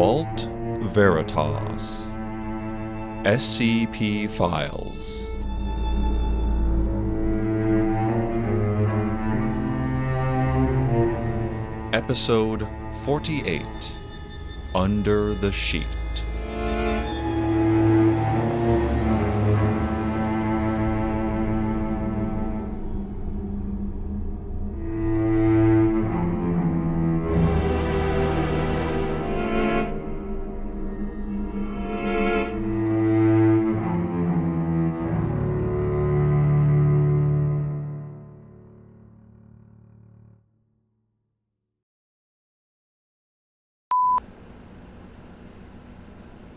Vault Veritas SCP Files Episode 48 Under the Sheet.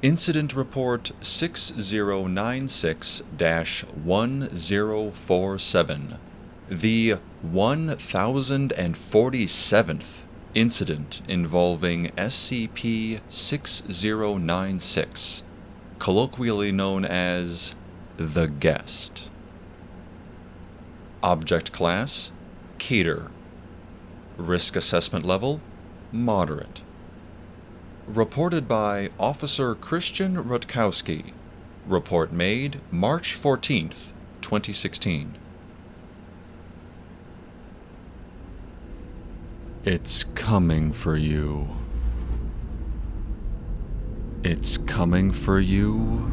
Incident Report 6096-1047, the 1047th incident involving SCP-6096, colloquially known as the Guest. Object Class: Keter. Risk Assessment Level: Moderate. Reported by Officer Christian Rutkowski. Report made March 14th, 2016. It's coming for you. It's coming for you,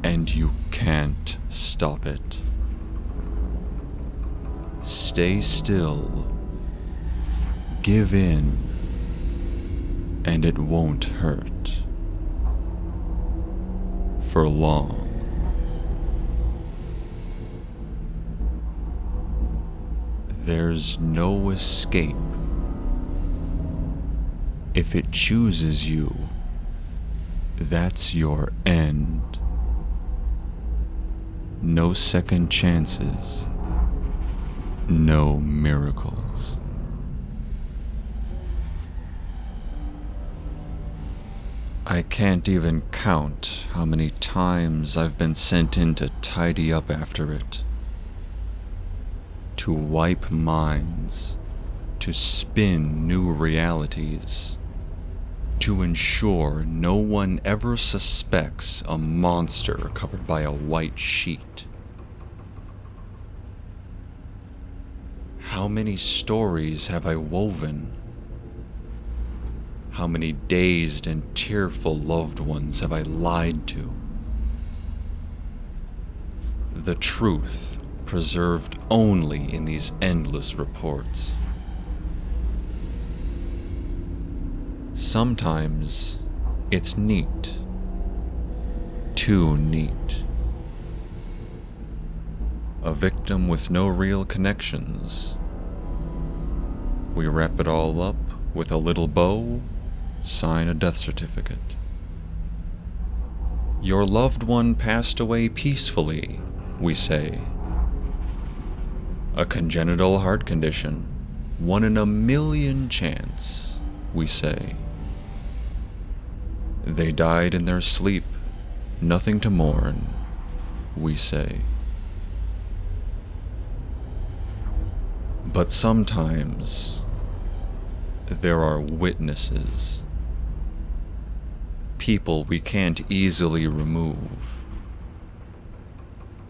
and you can't stop it. Stay still. Give in. And it won't hurt. For long. There's no escape. If it chooses you, that's your end. No second chances. No miracles. I can't even count how many times I've been sent in to tidy up after it. To wipe minds, to spin new realities, to ensure no one ever suspects a monster covered by a white sheet. How many stories have I woven? How many dazed and tearful loved ones have I lied to? The truth preserved only in these endless reports. Sometimes it's neat. Too neat. A victim with no real connections. We wrap it all up with a little bow, sign a death certificate. Your loved one passed away peacefully, we say. A congenital heart condition, 1 in a million chance, we say. They died in their sleep, nothing to mourn, we say. But sometimes there are witnesses. People we can't easily remove.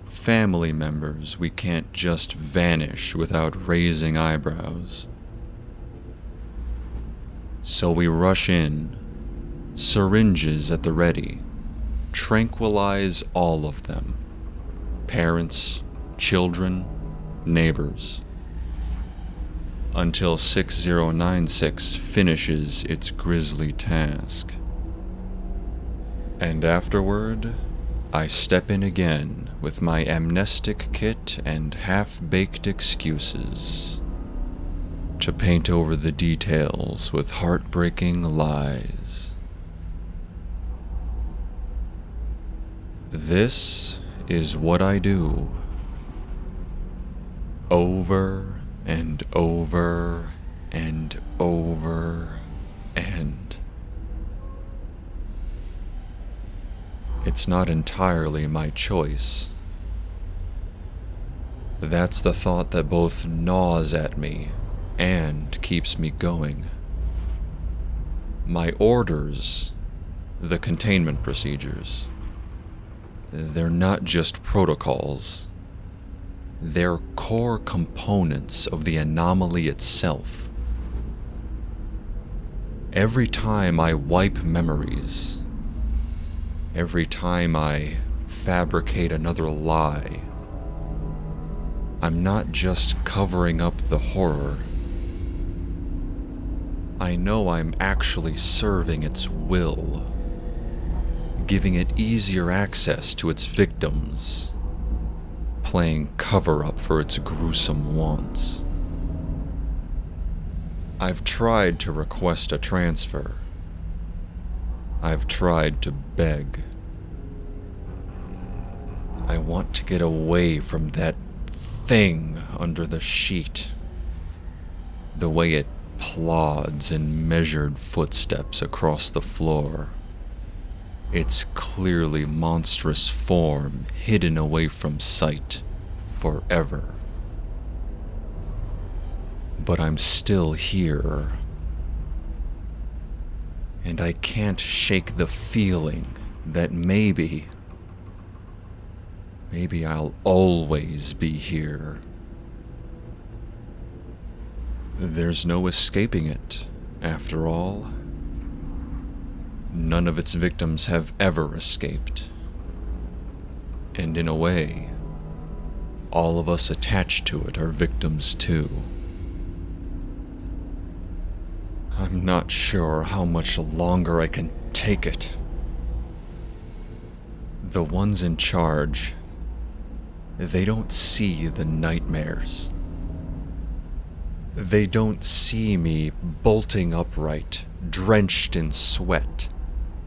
Family members we can't just vanish without raising eyebrows. So we rush in, syringes at the ready, tranquilize all of them. Parents, children, neighbors. Until 6096 finishes its grisly task. And afterward, I step in again with my amnestic kit and half-baked excuses to paint over the details with heartbreaking lies. This is what I do. Over and over and over and... It's not entirely my choice. That's the thought that both gnaws at me and keeps me going. My orders The containment procedures. They're not just protocols. They're core components of the anomaly itself. Every time I wipe memories, every time I fabricate another lie, I'm not just covering up the horror. I know I'm actually serving its will, giving it easier access to its victims, playing cover-up for its gruesome wants. I've tried to request a transfer. I've tried to beg. I want to get away from that thing under the sheet. The way it plods in measured footsteps across the floor. Its clearly monstrous form hidden away from sight forever. But I'm still here. And I can't shake the feeling that maybe I'll always be here. There's no escaping it, after all. None of its victims have ever escaped. And in a way, all of us attached to it are victims too. I'm not sure how much longer I can take it. The ones in charge, they don't see the nightmares. They don't see me bolting upright, drenched in sweat.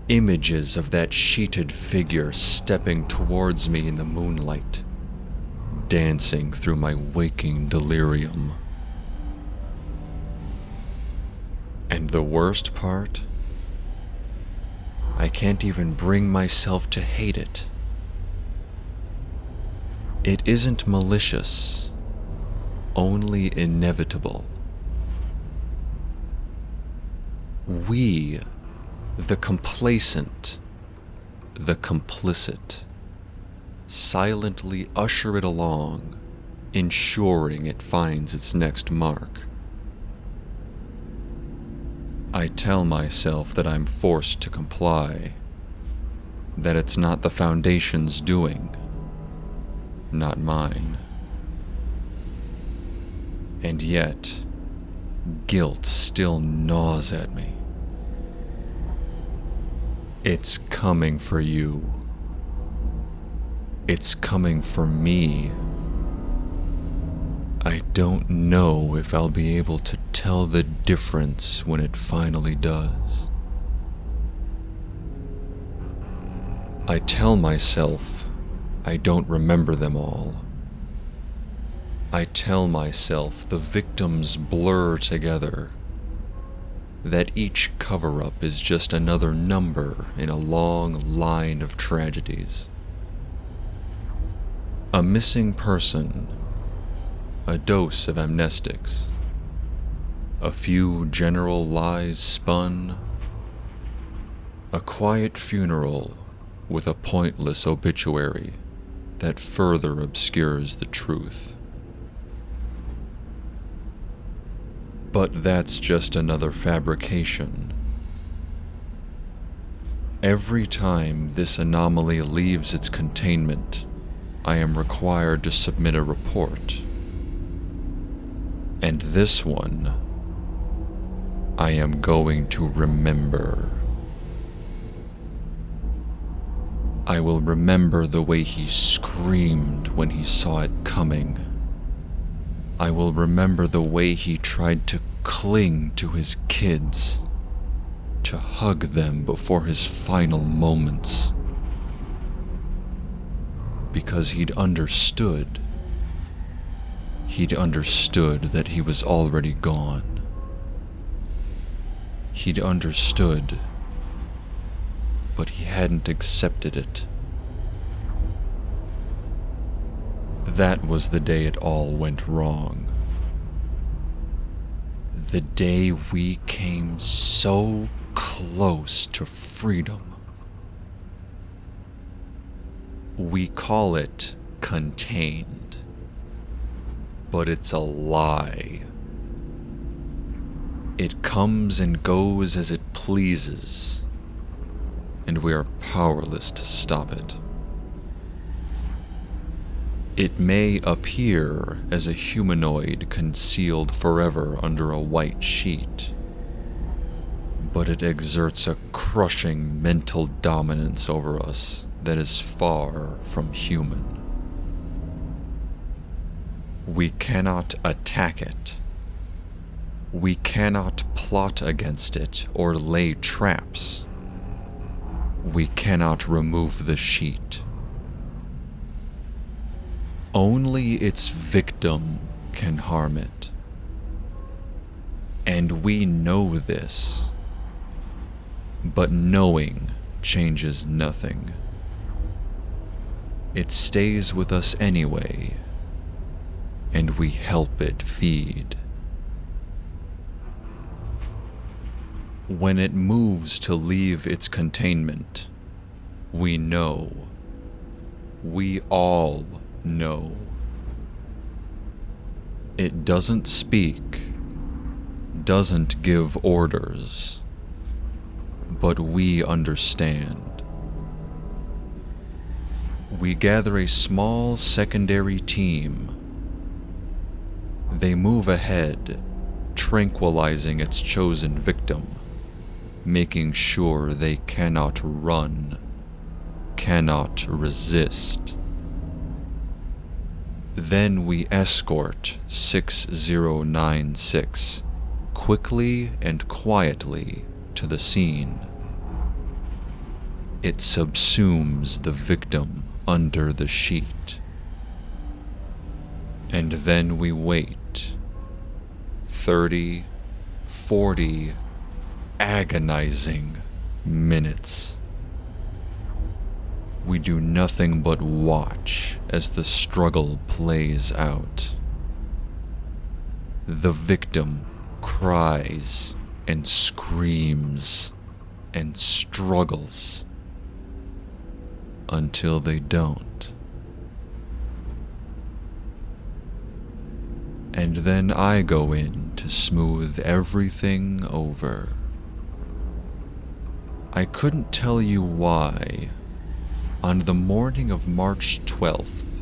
Images of that sheeted figure stepping towards me in the moonlight, dancing through my waking delirium. And the worst part? I can't even bring myself to hate it. It isn't malicious, only inevitable. We, the complacent, the complicit, silently usher it along, ensuring it finds its next mark. I tell myself that I'm forced to comply, that it's not the Foundation's doing, not mine. And yet, guilt still gnaws at me. It's coming for you. It's coming for me. I don't know if I'll be able to tell the difference when it finally does. I tell myself I don't remember them all. I tell myself the victims blur together, that each cover-up is just another number in a long line of tragedies. A missing person, a dose of amnestics, a few general lies spun, a quiet funeral with a pointless obituary that further obscures the truth. But that's just another fabrication. Every time this anomaly leaves its containment, I am required to submit a report. And this one, I am going to remember. I will remember the way he screamed when he saw it coming. I will remember the way he tried to cling to his kids, to hug them before his final moments. Because he'd understood. He'd understood that he was already gone. He'd understood, but he hadn't accepted it. That was the day it all went wrong. The day we came so close to freedom. We call it contained, but it's a lie. It comes and goes as it pleases, and we are powerless to stop it. It may appear as a humanoid concealed forever under a white sheet, but it exerts a crushing mental dominance over us that is far from human. We cannot attack it. We cannot plot against it or lay traps. We cannot remove the sheet. Only its victim can harm it. And we know this. But knowing changes nothing. It stays with us anyway, and we help it feed. When it moves to leave its containment, we know. We all know. It doesn't speak, doesn't give orders, but we understand. We gather a small secondary team. They move ahead, tranquilizing its chosen victim, making sure they cannot run, cannot resist. Then we escort 6096 quickly and quietly to the scene. It subsumes the victim under the sheet. And then we wait 30, 40 agonizing minutes. We do nothing but watch as the struggle plays out. The victim cries and screams and struggles until they don't. And then I go in to smooth everything over. I couldn't tell you why. On the morning of March 12th,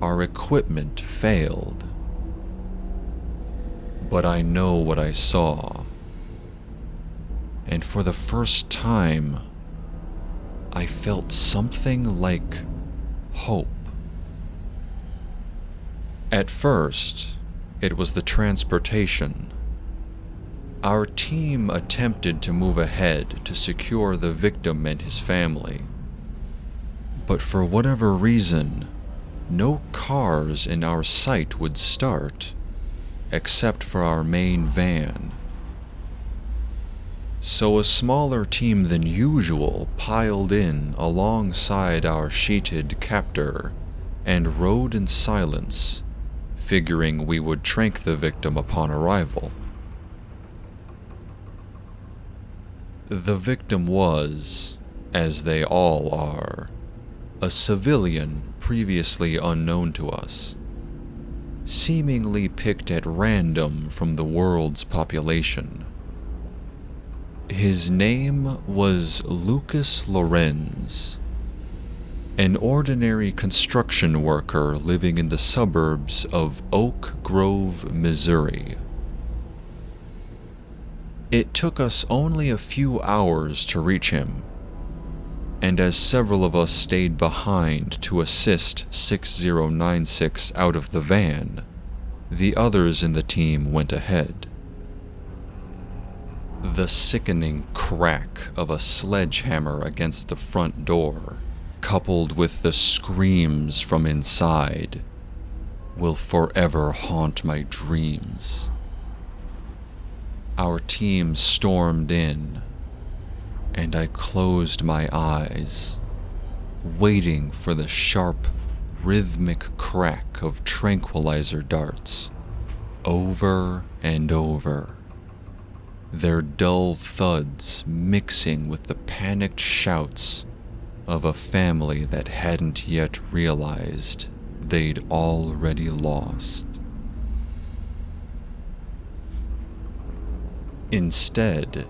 our equipment failed. But I know what I saw. And for the first time, I felt something like hope. At first, it was the transportation. Our team attempted to move ahead to secure the victim and his family. But for whatever reason, no cars in our sight would start, except for our main van. So a smaller team than usual piled in alongside our sheeted captor and rode in silence, figuring we would trank the victim upon arrival. The victim was, as they all are, a civilian previously unknown to us, seemingly picked at random from the world's population. His name was Lucas Lorenz, an ordinary construction worker living in the suburbs of Oak Grove, Missouri. It took us only a few hours to reach him, and as several of us stayed behind to assist 6096 out of the van, the others in the team went ahead. The sickening crack of a sledgehammer against the front door, coupled with the screams from inside, will forever haunt my dreams. Our team stormed in, and I closed my eyes, waiting for the sharp, rhythmic crack of tranquilizer darts, over and over, their dull thuds mixing with the panicked shouts of a family that hadn't yet realized they'd already lost. Instead,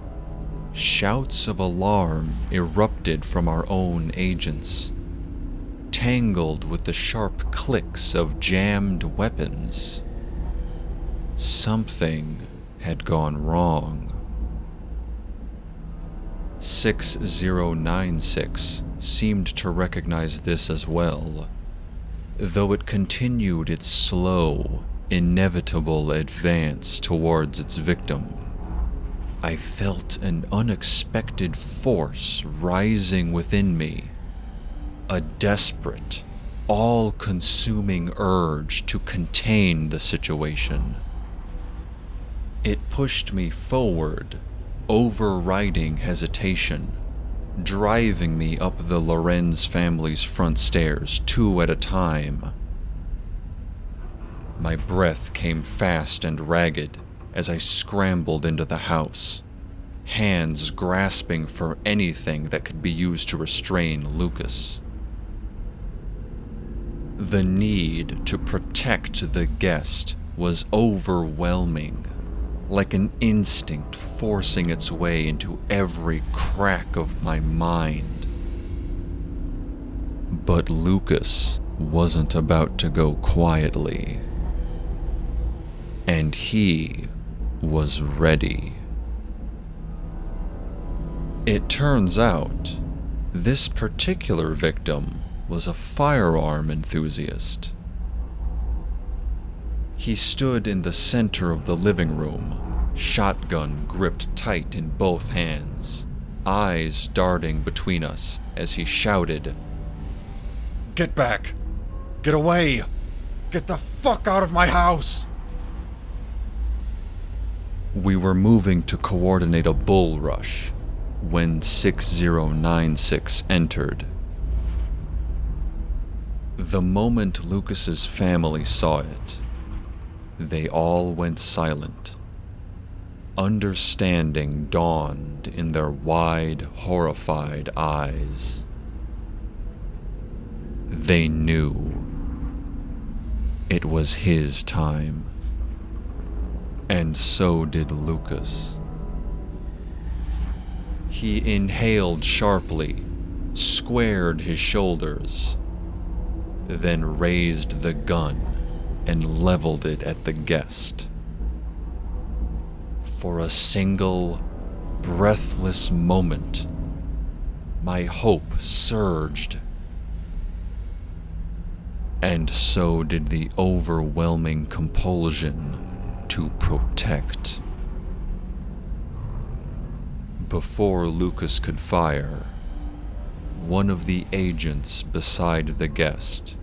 shouts of alarm erupted from our own agents, tangled with the sharp clicks of jammed weapons. Something had gone wrong. 6096 seemed to recognize this as well, though it continued its slow, inevitable advance towards its victim. I felt an unexpected force rising within me, a desperate, all-consuming urge to contain the situation. It pushed me forward, overriding hesitation, driving me up the Lorenz family's front stairs 2 at a time. My breath came fast and ragged as I scrambled into the house, hands grasping for anything that could be used to restrain Lucas. The need to protect the guest was overwhelming, like an instinct forcing its way into every crack of my mind. But Lucas wasn't about to go quietly, and he was ready. It turns out, this particular victim was a firearm enthusiast. He stood in the center of the living room, shotgun gripped tight in both hands, eyes darting between us as he shouted, "Get back! Get away! Get the fuck out of my house!" We were moving to coordinate a bull rush when 6096 entered. The moment Lucas's family saw it, they all went silent. Understanding dawned in their wide, horrified eyes. They knew it was his time. And so did Lucas. He inhaled sharply, squared his shoulders, then raised the gun and leveled it at the guest. For a single, breathless moment, my hope surged. And so did the overwhelming compulsion to protect. Before Lucas could fire, one of the agents beside the guest,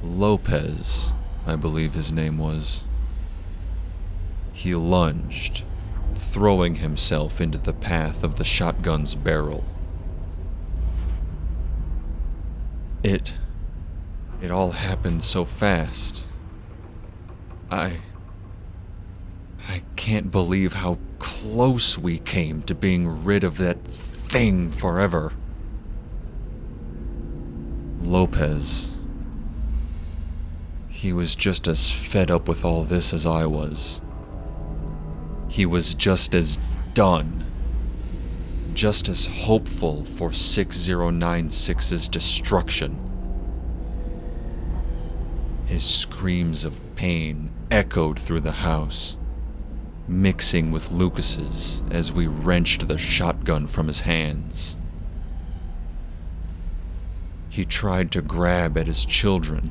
Lopez, I believe his name was, he lunged, throwing himself into the path of the shotgun's barrel. It all happened so fast. I can't believe how close we came to being rid of that thing forever. Lopez, he was just as fed up with all this as I was. He was just as done, just as hopeful for 6096's destruction. His screams of pain echoed through the house, mixing with Lucas's as we wrenched the shotgun from his hands. He tried to grab at his children,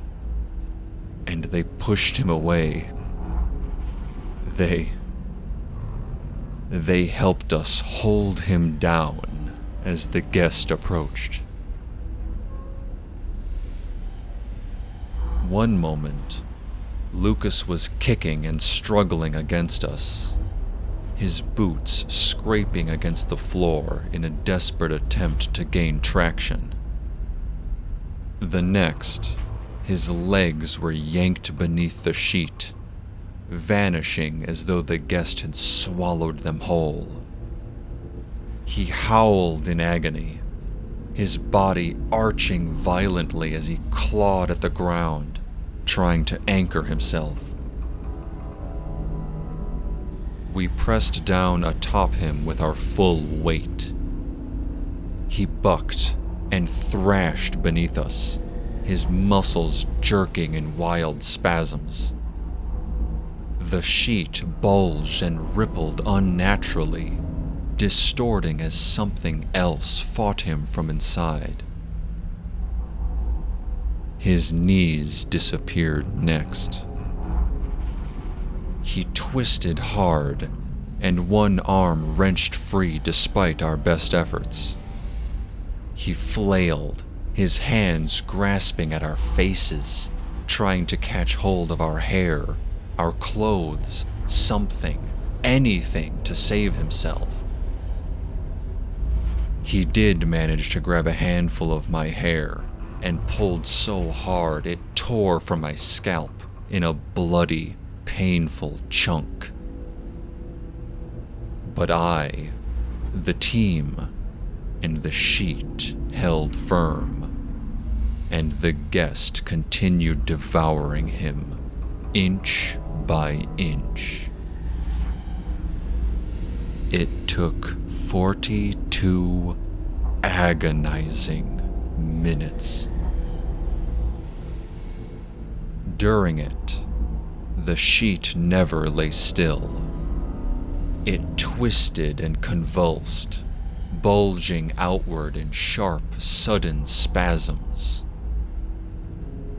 and they pushed him away. They helped us hold him down as the guest approached. One moment, Lucas was kicking and struggling against us, his boots scraping against the floor in a desperate attempt to gain traction. The next, his legs were yanked beneath the sheet, vanishing as though the guest had swallowed them whole. He howled in agony, his body arching violently as he clawed at the ground, trying to anchor himself. We pressed down atop him with our full weight. He bucked and thrashed beneath us, his muscles jerking in wild spasms. The sheet bulged and rippled unnaturally, distorting as something else fought him from inside. His knees disappeared next. He twisted hard, and one arm wrenched free despite our best efforts. He flailed, his hands grasping at our faces, trying to catch hold of our hair, our clothes, something, anything to save himself. He did manage to grab a handful of my hair and pulled so hard it tore from my scalp in a bloody, painful chunk. But I, the team, and the sheet held firm, and the guest continued devouring him, inch by inch. It took 42 agonizing minutes. During it, the sheet never lay still. It twisted and convulsed, bulging outward in sharp, sudden spasms.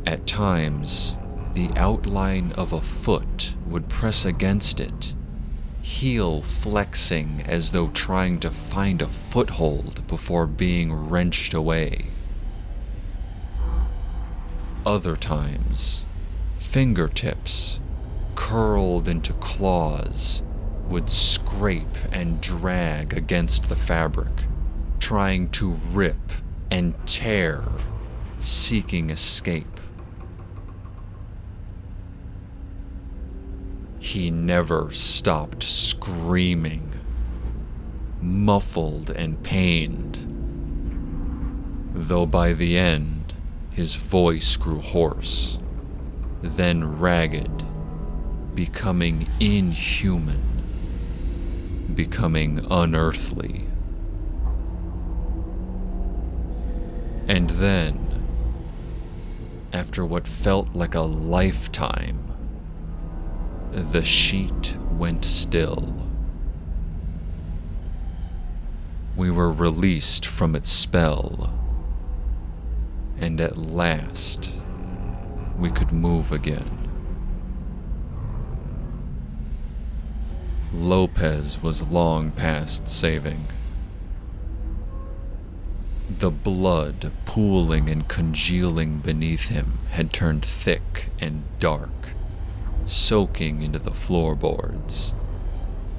At times, the outline of a foot would press against it, heel flexing as though trying to find a foothold before being wrenched away. Other times, fingertips, curled into claws, would scrape and drag against the fabric, trying to rip and tear, seeking escape. He never stopped screaming, muffled and pained, though by the end his voice grew hoarse, then ragged, becoming inhuman, becoming unearthly. And then, after what felt like a lifetime, the sheet went still. We were released from its spell, and at last we could move again. Lopez was long past saving. The blood pooling and congealing beneath him had turned thick and dark, soaking into the floorboards,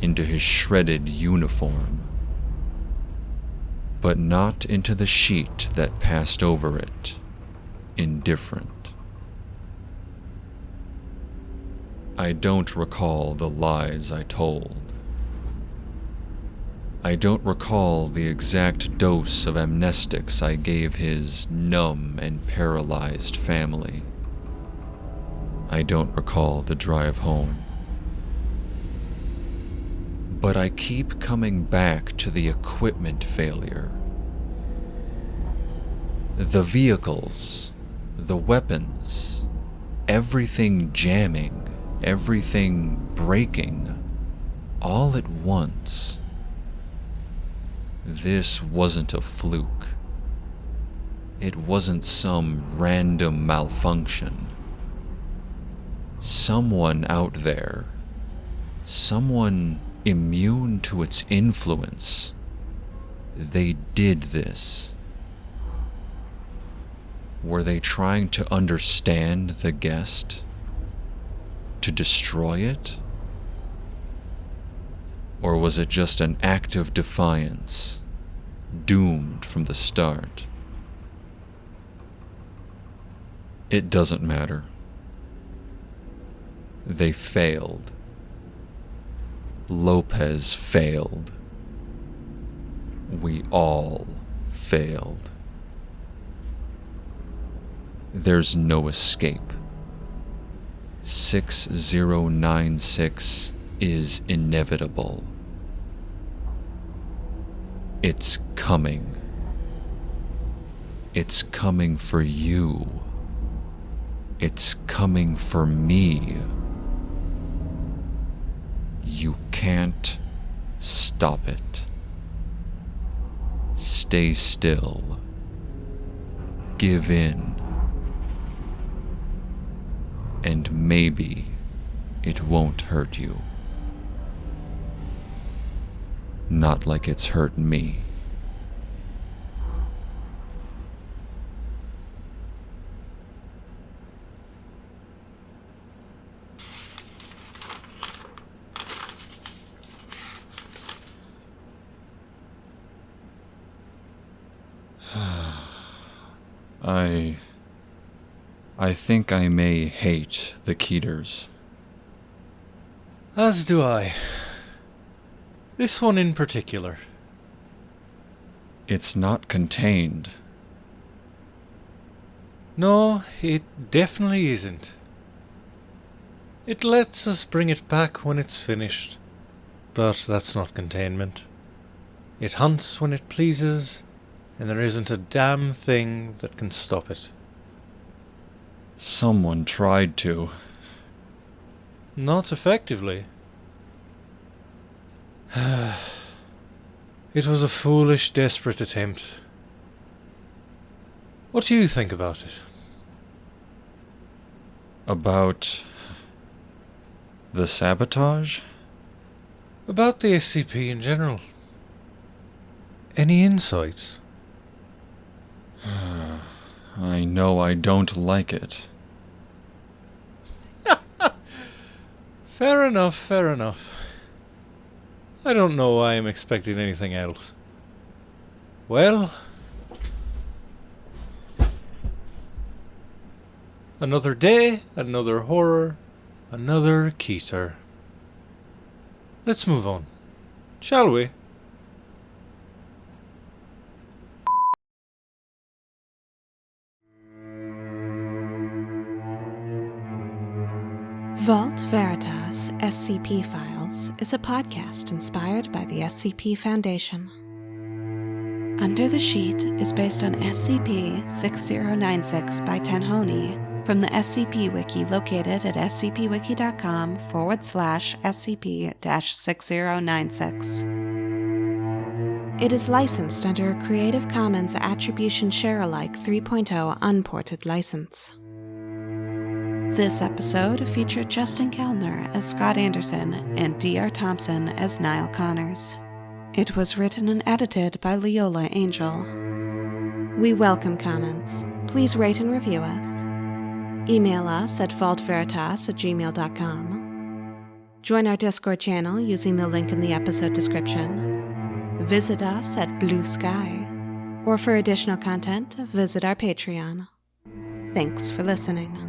into his shredded uniform, but not into the sheet that passed over it, indifferent. I don't recall the lies I told. I don't recall the exact dose of amnestics I gave his numb and paralyzed family. I don't recall the drive home. But I keep coming back to the equipment failure. The vehicles, the weapons, everything jamming, everything breaking, all at once. This wasn't a fluke. It wasn't some random malfunction. Someone out there, someone immune to its influence, they did this. Were they trying to understand the guest? To destroy it? Or was it just an act of defiance, doomed from the start? It doesn't matter. They failed. Lopez failed. We all failed. There's no escape. 6096 is inevitable. It's coming. It's coming for you. It's coming for me. You can't stop it. Stay still. Give in. And maybe it won't hurt you. Not like it's hurt me. I think I may hate the Keters. As do I. This one in particular. It's not contained. No, it definitely isn't. It lets us bring it back when it's finished. But that's not containment. It hunts when it pleases, and there isn't a damn thing that can stop it. Someone tried to. Not effectively. It was a foolish, desperate attempt. What do you think about it? About the sabotage? About the SCP in general. Any insights? I know I don't like it. Fair enough, fair enough. I don't know why I'm expecting anything else. Well, another day, another horror, another Keter. Let's move on, shall we? Vault Veritas SCP Files is a podcast inspired by the SCP Foundation. Under the Sheet is based on SCP-6096 by Tenhoney from the SCP Wiki located at scp-wiki.com/SCP-6096. It is licensed under a Creative Commons Attribution Share-alike 3.0 unported license. This episode featured Justin Kellner as Scott Anderson and D.R. Thompson as Niall Connors. It was written and edited by Leola Angel. We welcome comments. Please rate and review us. Email us at vaultveritas@gmail.com. Join our Discord channel using the link in the episode description. Visit us at Blue Sky. Or for additional content, visit our Patreon. Thanks for listening.